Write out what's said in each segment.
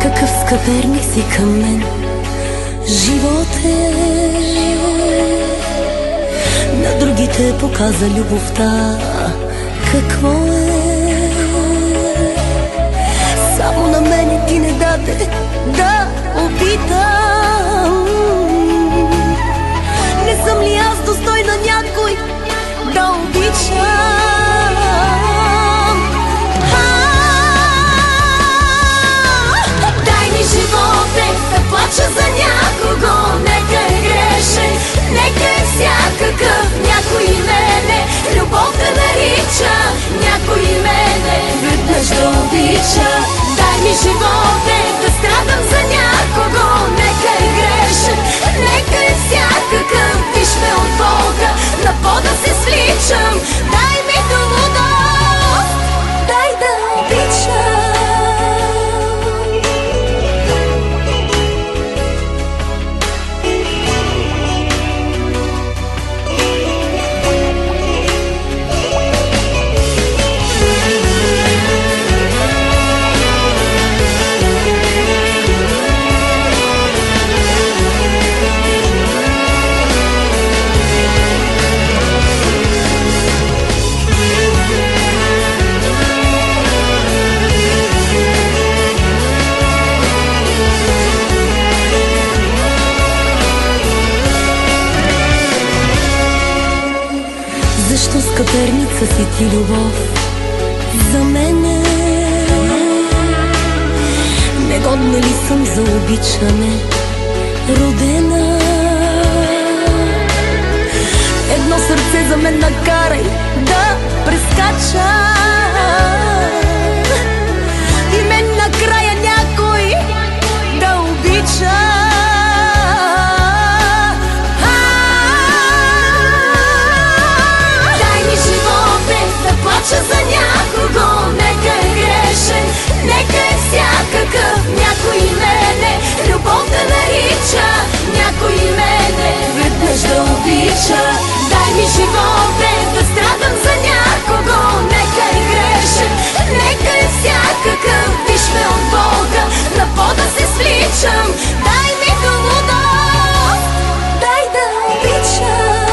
Какъв скъперник си към мен, живот е. На другите показа любовта какво е. Само на мене ти не даде да опитам. Не съм ли аз достойна някой да обичам? Плача за някого, нека е грешен, нека е всякакъв. Някой мене любов да нарича, някой мене веднъж да обича. Дай ми живота да страдам за някого, нека е грешен, нека е всякакъв. Виж ме от Бога, на пода се свличам. Дай ми до лудост, дай да обичам. Защо скъперница си ти, любов, за мене? Негодна ли съм за обичане, родена? Едно сърце за мен накарай да прескача и мен накрая някой да обича. Плача за някого, нека е грешен, нека е всякакъв. Някой мене любов да нарича, някой мене веднъж да обича. Дай ми живота да страдам за някого, нека е грешен, нека е всякакъв. Виж ме от Бога, на пода се свличам. Дай ми до лудост, дай да обичам.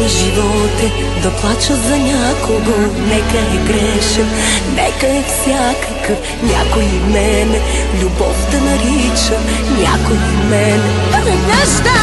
Животе да плача за някого, нека е грешен, нека е всякакъв. Някой мене любов да нарича, някой мене веднъж да